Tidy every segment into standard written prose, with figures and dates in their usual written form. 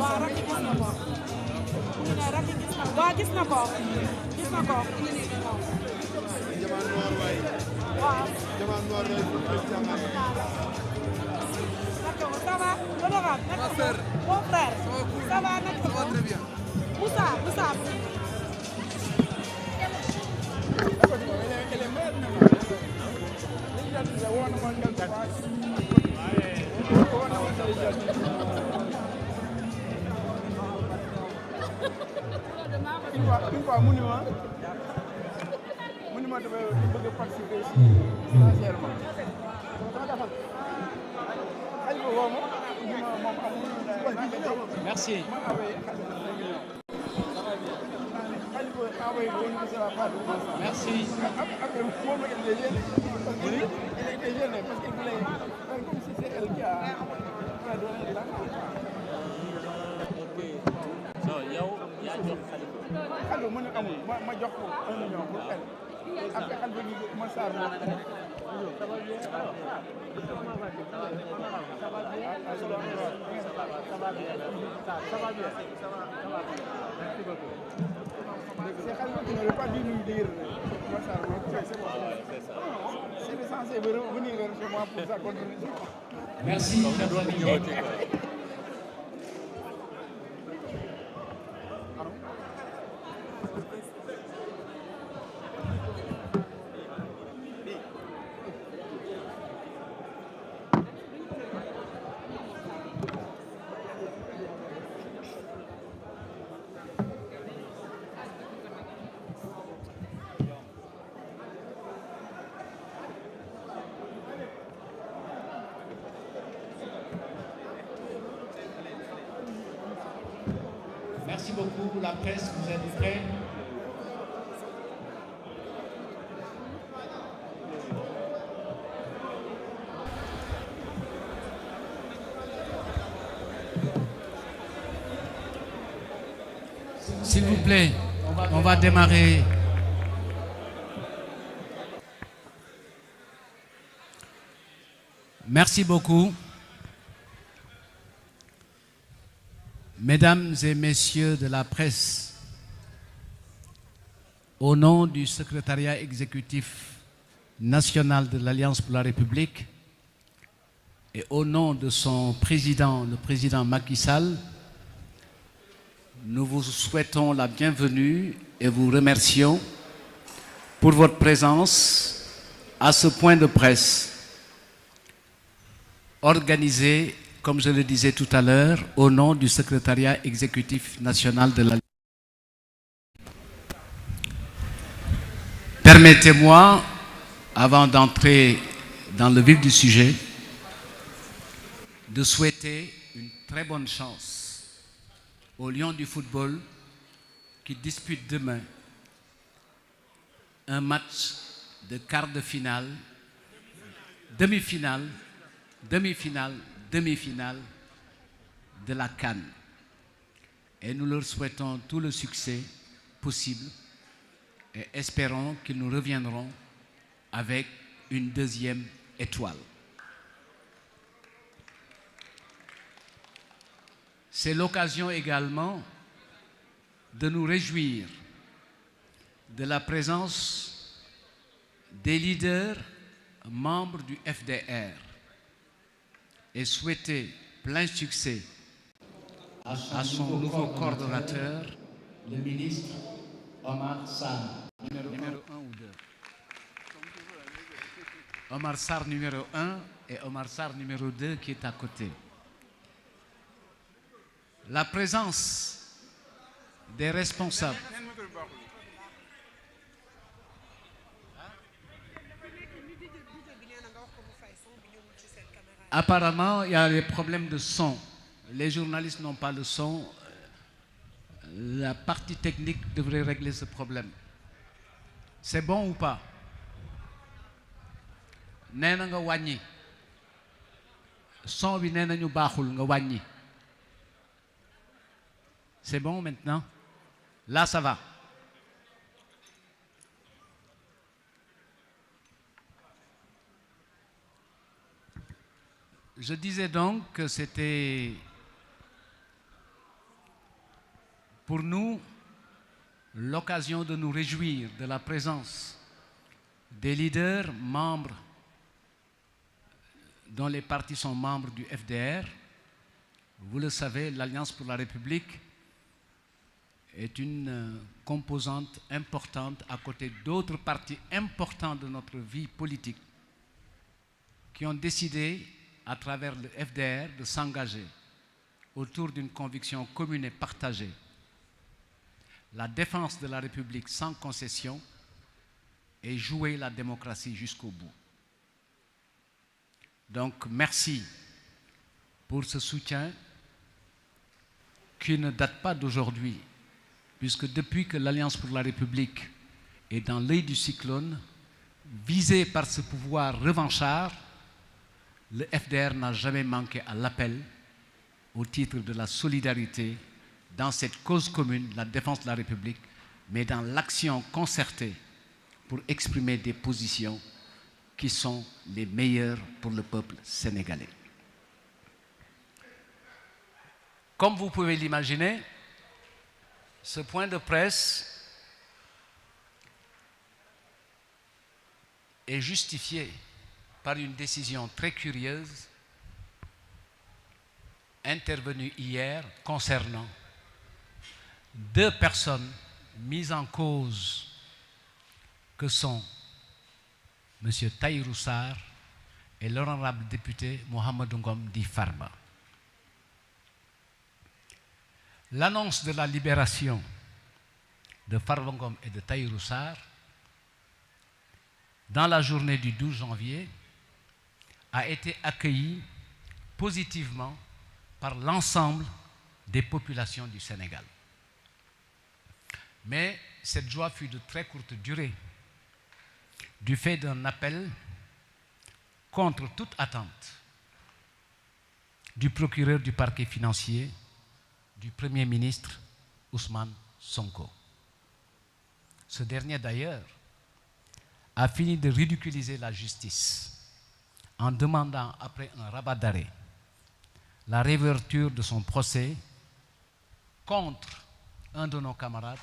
waaw rakk gis na ko. ñu ne rakk gis na ko. waaw gis na ko. gis na ko. Jaman noir waay. waaw. Jaman noir waay. Ça va? Honorable. Ma sœur. Mon frère. Ça va? Ça va très bien. Moussa, Moussa. Une fois monument dafa bëgg a participer si financièrement. Merci. Merci. Non, yow yaa jox Khalifa mu ne amul ma jox ko 1 million pour elle. Après Khalifa ñu ma saar c'est Khalifa qui n'aurait pas dû nous dire ma saar c'est censé venir chez moi pour sa contribution. Merci, chers amis. Merci beaucoup, la presse, vous êtes prêts? S'il vous plaît, on va démarrer. Merci beaucoup. Mesdames et messieurs de la presse, au nom du secrétariat exécutif national de l'Alliance pour la République et au nom de son président, le président Macky Sall, nous vous souhaitons la bienvenue et vous remercions pour votre présence à ce point de presse organisé, comme je le disais tout à l'heure, au nom du secrétariat exécutif national de l'Alliance. Permettez-moi, avant d'entrer dans le vif du sujet, de souhaiter une très bonne chance aux Lions du football qui disputent demain un match de quart de finale, demi-finale de la CAN. Et nous leur souhaitons tout le succès possible et espérons qu'ils nous reviendront avec une deuxième étoile. C'est l'occasion également de nous réjouir de la présence des leaders membres du FDR et souhaiter plein succès à son nouveau coordonnateur, le ministre Omar Sarr, numéro 1 ou 2. Omar Sarr numéro 1 et Omar Sarr numéro 2 qui est à côté. La présence des responsables. Apparemment, il y a des problèmes de son. Les journalistes n'ont pas le son. La partie technique devrait régler ce problème. C'est bon ou pas? Nee na nga wàññi. Son bi nee na ñu baaxul nga wàññi. C'est bon maintenant? Là, ça va. Je disais donc que c'était pour nous l'occasion de nous réjouir de la présence des leaders membres dont les partis sont membres du FDR. Vous le savez, l'Alliance pour la République est une composante importante à côté d'autres partis importants de notre vie politique qui ont décidé, à travers le FDR, de s'engager autour d'une conviction commune et partagée: la défense de la République sans concession et jouer la démocratie jusqu'au bout. Donc, merci pour ce soutien qui ne date pas d'aujourd'hui, puisque depuis que l'Alliance pour la République est dans l'œil du cyclone, visée par ce pouvoir revanchard, le FDR n'a jamais manqué à l'appel au titre de la solidarité dans cette cause commune, la défense de la République, mais dans l'action concertée pour exprimer des positions qui sont les meilleures pour le peuple sénégalais. Comme vous pouvez l'imaginer, ce point de presse est justifié par une décision très curieuse intervenue hier concernant deux personnes mises en cause que sont M. Tahirou Sarr et l'honorable député Mohamedou Ngom Di Farba. L'annonce de la libération de Farba Ngom et de Tahirou Sarr dans la journée du 12 janvier a été accueillie positivement par l'ensemble des populations du Sénégal. Mais cette joie fut de très courte durée, du fait d'un appel contre toute attente du procureur du parquet financier, du Premier ministre Ousmane Sonko. Ce dernier d'ailleurs a fini de ridiculiser la justice en demandant, après un rabat d'arrêt, la réouverture de son procès contre un de nos camarades,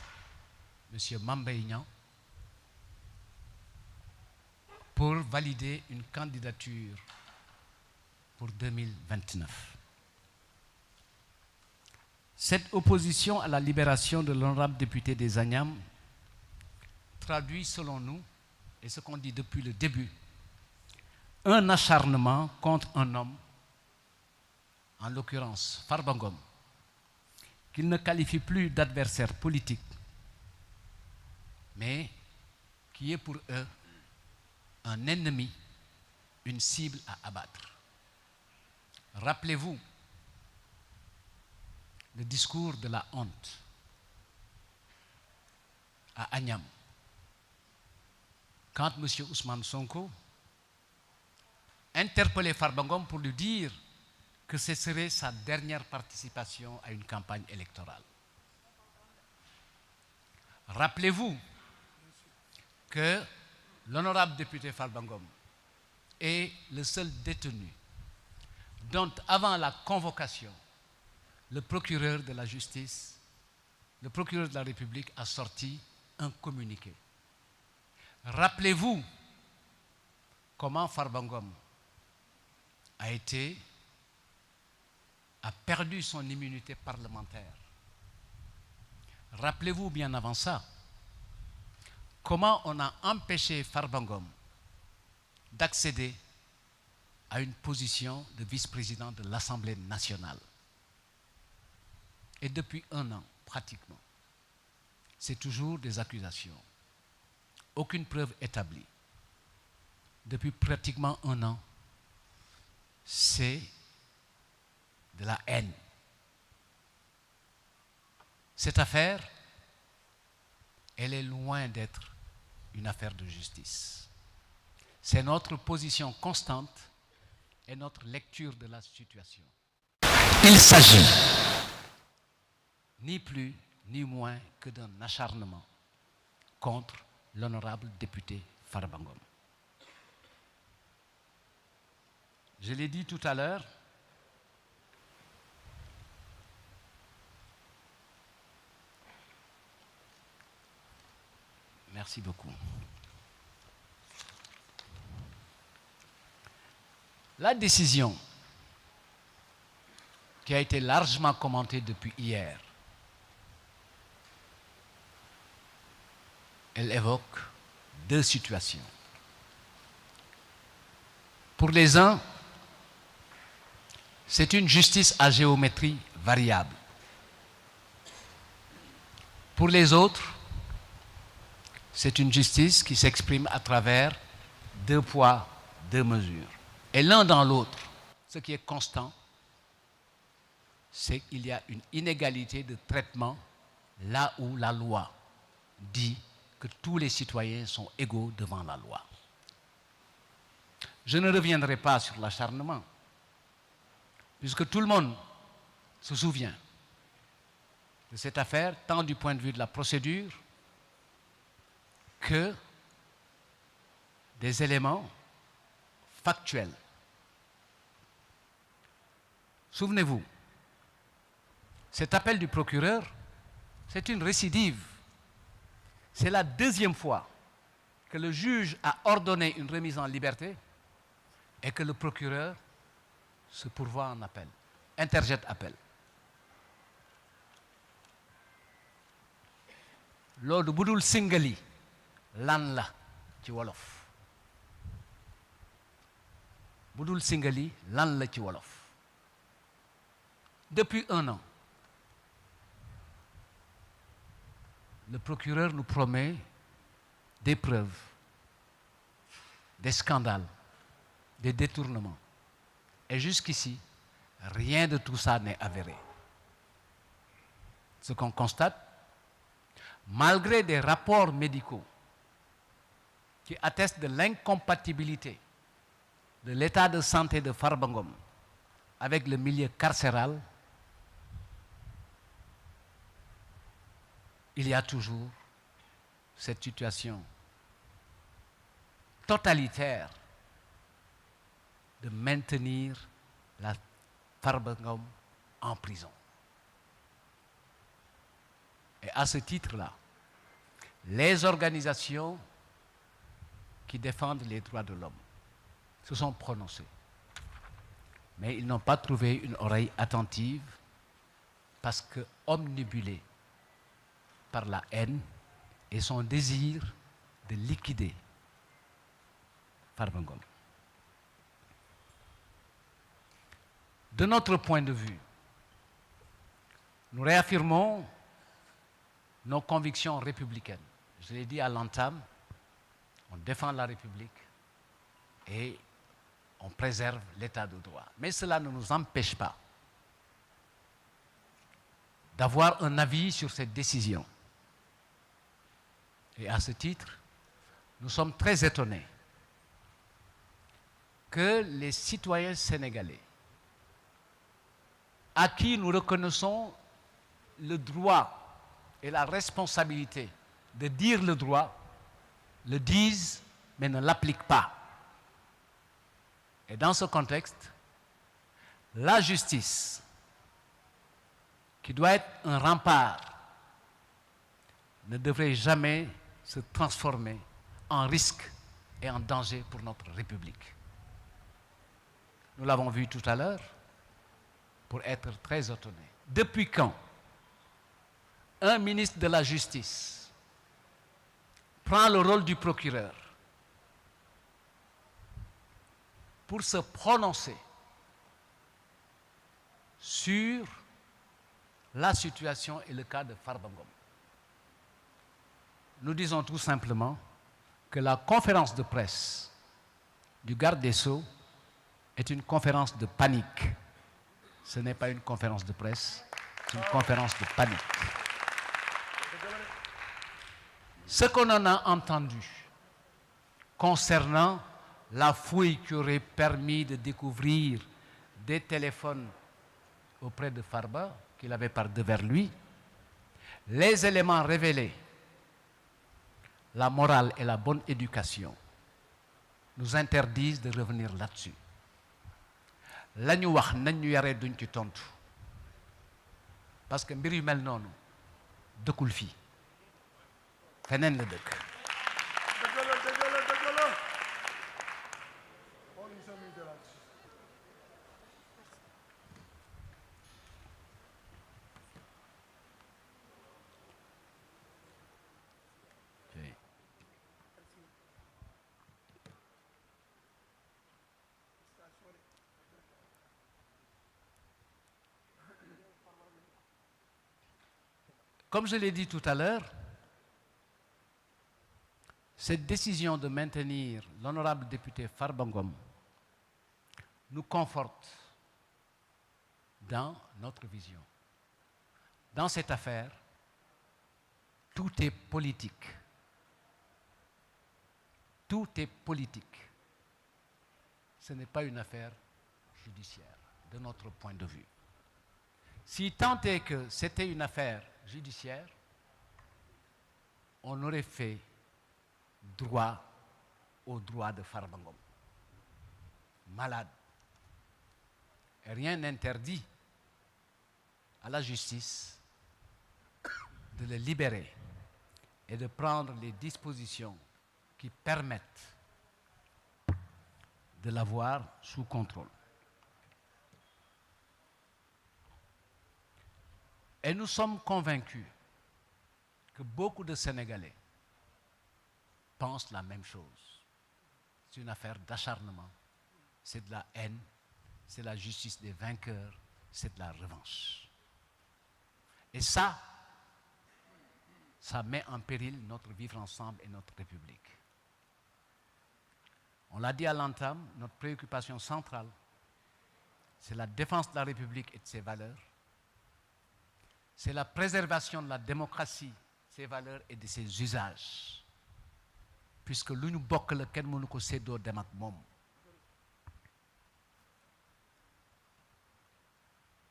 M. Mame Mbaye Niang, pour valider une candidature pour 2029. Cette opposition à la libération de l'honorable député des Agnam traduit, selon nous, et ce qu'on dit depuis le début, un acharnement contre un homme, en l'occurrence Farba Ngom, qu'il ne qualifie plus d'adversaire politique, mais qui est pour eux un ennemi, une cible à abattre. Rappelez-vous le discours de la honte à Agnam, quand M. Ousmane Sonko interpellait Farba Ngom pour lui dire que ce serait sa dernière participation à une campagne électorale. Rappelez-vous que l'honorable député Farba Ngom est le seul détenu dont, avant la convocation, le procureur de la justice, le procureur de la République a sorti un communiqué. Rappelez-vous comment Farba Ngom a perdu son immunité parlementaire. Rappelez-vous bien avant ça comment on a empêché Farba Ngom d'accéder à une position de vice-président de l'Assemblée nationale. Et depuis un an, pratiquement, c'est toujours des accusations. Aucune preuve établie. Depuis pratiquement un an, c'est de la haine. Cette affaire, elle est loin d'être une affaire de justice. C'est notre position constante et notre lecture de la situation. Il s'agit ni plus ni moins que d'un acharnement contre l'honorable député Farba Ngom. Je l'ai dit tout à l'heure, Merci beaucoup. La décision qui a été largement commentée depuis hier, elle évoque deux situations. Pour les uns, c'est une justice à géométrie variable. Pour les autres, c'est une justice qui s'exprime à travers deux poids, deux mesures. Et l'un dans l'autre, ce qui est constant, c'est qu'il y a une inégalité de traitement là où la loi dit que tous les citoyens sont égaux devant la loi. Je ne reviendrai pas sur l'acharnement, puisque tout le monde se souvient de cette affaire, tant du point de vue de la procédure que des éléments factuels. Souvenez-vous, cet appel du procureur, c'est une récidive. C'est la deuxième fois que le juge a ordonné une remise en liberté et que le procureur se pourvoit en appel, interjette appel. Loolu bu dul singali lan la ci wolof bu dul singali lan la ci wolof. Depuis 1 an, le procureur nous promet des preuves, des scandales, des détournements. Et jusqu'ici, rien de tout ça n'est avéré. Ce qu'on constate, malgré des rapports médicaux qui attestent de l'incompatibilité de l'état de santé de Farba Ngom avec le milieu carcéral, il y a toujours cette situation totalitaire de maintenir la Farba Ngom en prison. Et à ce titre-là, les organisations qui défendent les droits de l'homme se sont prononcées. Mais ils n'ont pas trouvé une oreille attentive parce que omnibulés par la haine et son désir de liquider Farba Ngom. De notre point de vue, nous réaffirmons nos convictions républicaines. Je l'ai dit à l'entame, on défend la République et on préserve l'état de droit. Mais cela ne nous empêche pas d'avoir un avis sur cette décision. Et à ce titre, nous sommes très étonnés que les citoyens sénégalais, à qui nous reconnaissons le droit et la responsabilité de dire le droit, le disent mais ne l'appliquent pas. Et dans ce contexte, la justice, qui doit être un rempart, ne devrait jamais se transformer en risque et en danger pour notre République. Nous l'avons vu tout à l'heure, pour être très étonné. Depuis quand un ministre de la Justice prend le rôle du procureur pour se prononcer sur la situation et le cas de Farba Ngom? Nous disons tout simplement que la conférence de presse du garde des Sceaux est une conférence de panique. Ce n'est pas une conférence de presse, c'est une conférence de panique. Ce qu'on en a entendu concernant la fouille qui aurait permis de découvrir des téléphones auprès de Farba, qu'il avait par devers lui, les éléments révélés, la morale et la bonne éducation, nous interdisent de revenir là-dessus. La ñu wax nañ ñu yaree duñ ci tontu parce que mbir yu mel noonu dëkkul fii feneen la dëkk. comme je l'ai dit tout à l'heure, cette décision de maintenir l'honorable député Farba Ngom nous conforte dans notre vision. Dans cette affaire, tout est politique. Tout est politique. Ce n'est pas une affaire judiciaire, de notre point de vue. Si tant est que c'était une affaire judiciaire, on aurait fait droit au droit de Farba Ngom. Malade. Et rien n'interdit à la justice de le libérer et de prendre les dispositions qui permettent de l'avoir sous contrôle. Et nous sommes convaincus que beaucoup de Sénégalais pensent la même chose. C'est une affaire d'acharnement, c'est de la haine, c'est la justice des vainqueurs, c'est de la revanche. Et ça met en péril notre vivre ensemble et notre République. On l'a dit à l'entame, notre préoccupation centrale, c'est la défense de la République et de ses valeurs. C'est la préservation de la démocratie, ses valeurs et de ses usages. Puisque lu ñu bokk la kenn mënu ko séddoo dem ak moom.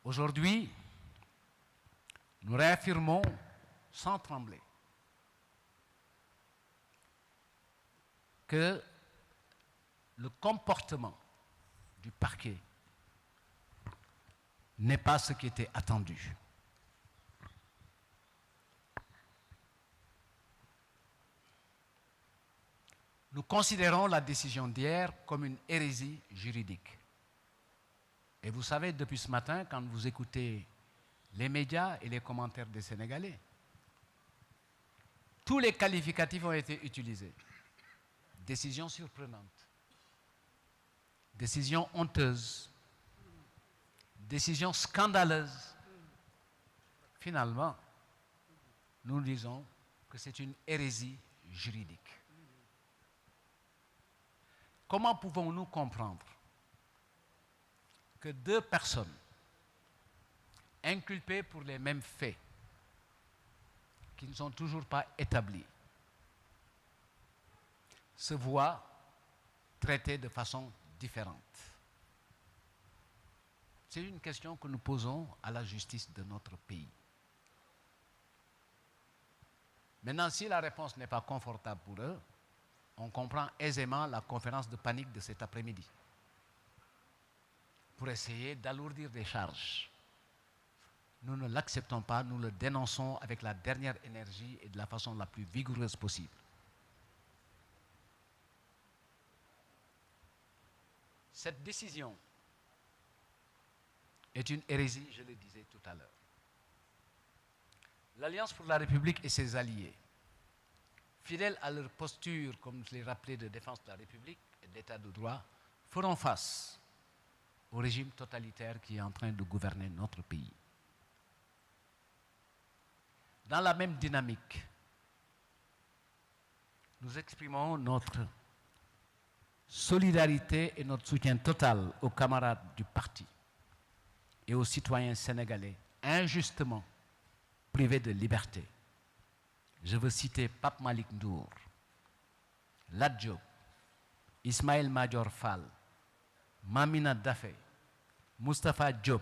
Aujourd'hui, nous réaffirmons sans trembler que le comportement du parquet n'est pas ce qui était attendu. Nous considérons la décision d'hier comme une hérésie juridique. Et vous savez, depuis ce matin, quand vous écoutez les médias et les commentaires des Sénégalais, tous les qualificatifs ont été utilisés. Décision surprenante, décision honteuse, décision scandaleuse. Finalement, nous disons que c'est une hérésie juridique. Comment pouvons-nous comprendre que deux personnes inculpées pour les mêmes faits, qui ne sont toujours pas établis, se voient traitées de façon différente? C'est une question que nous posons à la justice de notre pays. Maintenant, si la réponse n'est pas confortable pour eux, on comprend aisément la conférence de panique de cet après-midi pour essayer d'alourdir des charges. Nous ne l'acceptons pas, nous le dénonçons avec la dernière énergie et de la façon la plus vigoureuse possible. Cette décision est une hérésie, je le disais tout à l'heure. L'Alliance pour la République et ses alliés, fidèles à leur posture, comme je l'ai rappelé, de défense de la République et de l'État de droit, feront face au régime totalitaire qui est en train de gouverner notre pays. Dans la même dynamique, nous exprimons notre solidarité et notre soutien total aux camarades du parti et aux citoyens sénégalais injustement privés de liberté. Je veux citer Pape Malick Ndour, Lat Diop, Ismaël Madior Fall, Mamina Daffé, Moustapha Diop,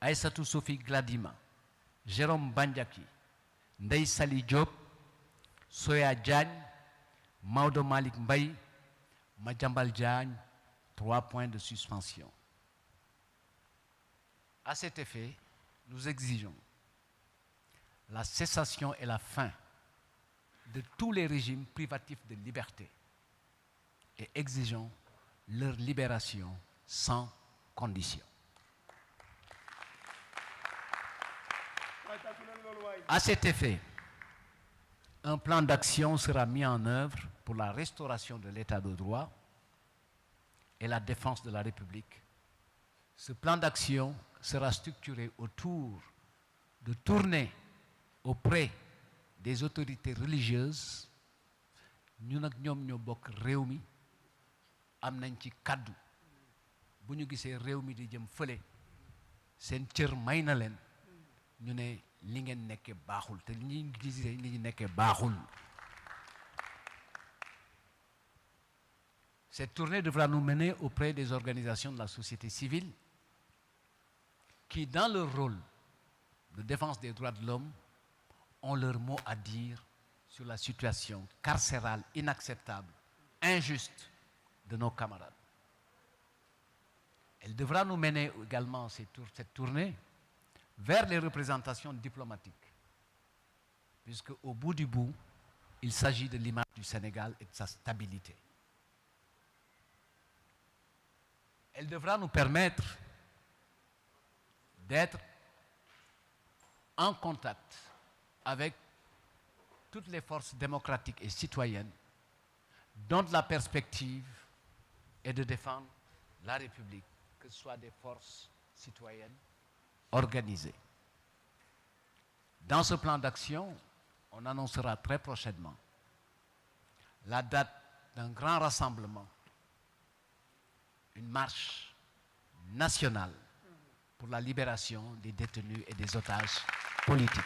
Aïssatou Sophie Gladima, Jérôme Bandiaki, Ndeye Sali Diop, Soya Diagne, Maodo Malick Mbaye, Madiambal Diagne, 3 points de suspension. À cet effet, nous exigeons la cessation et la fin de tous les régimes privatifs de liberté et exigeons leur libération sans condition. À cet effet, un plan d'action sera mis en œuvre pour la restauration de l'état de droit et la défense de la République. Ce plan d'action sera structuré autour de tourner auprès des autorités religieuses ñun ak ñoom ñoo bokk réew mi am nañ ci kàddu bu ñu gisee réew mi di jëm fële seen cër may na leen ñu ne li ngeen nekkee baaxul te li ñuy gisee li ñu nekkee baaxul. Cette tournée devra nous mener auprès des organisations de la société civile qui, dans leur rôle de défense des droits de l'homme, ont leur mot à dire sur la situation carcérale inacceptable, injuste de nos camarades. Elle devra nous mener également cette tournée vers les représentations diplomatiques, puisque au bout du bout, il s'agit de l'image du Sénégal et de sa stabilité. Elle devra nous permettre d'être en contact avec toutes les forces démocratiques et citoyennes dont la perspective est de défendre la République, que ce soit des forces citoyennes organisées. Dans ce plan d'action, on annoncera très prochainement la date d'un grand rassemblement, une marche nationale pour la libération des détenus et des otages politiques.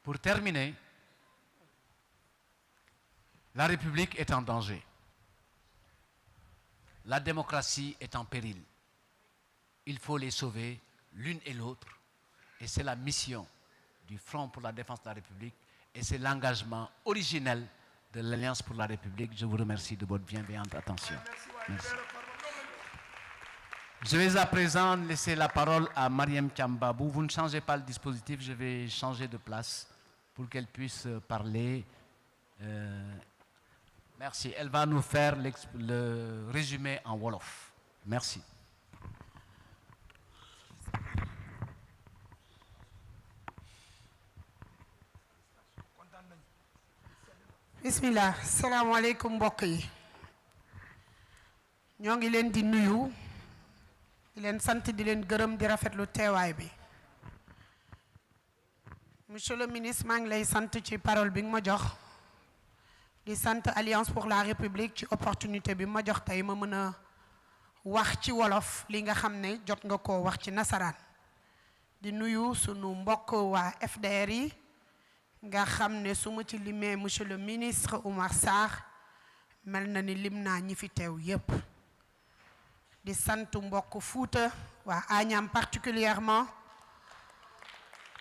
Pour terminer, la République est en danger. La démocratie est en péril. Il faut les sauver l'une et l'autre. Et c'est la mission du Front pour la défense de la République et c'est l'engagement originel de l'Alliance pour la République. Je vous remercie de votre bienveillante attention. Merci. Je vais à présent laisser la parole à Mariam Thiambabou. Vous ne changez pas le dispositif, je vais changer de place pour qu'elle puisse parler. Merci. Elle va nous faire le résumé en Wolof. Merci. Bismillah, salaamaaleykum mbokk yi ñoo ngi leen di nuyu di leen sant di leen gërëm di rafetlu teewaay bi. Monsieur le ministre maa ngi lay sant ci parole bi nga ma jox di sant Alliance pour la République ci opportunité bi ma jox tey ma mën a wax ci wolof li nga xam ne jot nga koo wax ci nasaraan di nuyu sunu mbokk waa FDR yi nga xam ne su ma ci limee monsieur le ministre Oumar Sarr mel na ni lim naa ñi fi teew yépp di sant mbokk Fuuta waa Agnam particulièrement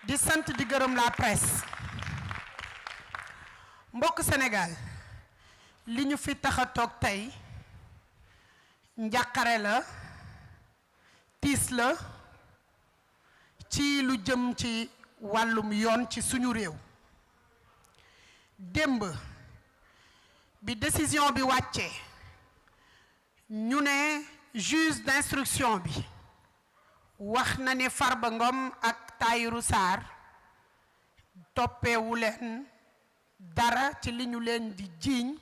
di sant di gërëm la presse mbokk Sénégal li ñu fi tax a toog tey njàqare la tiis la ci lu jëm ci wàllum yoon ci suñu réew. démb bi décision bi wàccee ñu ne juge d'instruction bi wax na ne Farba Ngom ak Tahirou Sarr toppeewu leen dara ci li ñu leen di jiiñ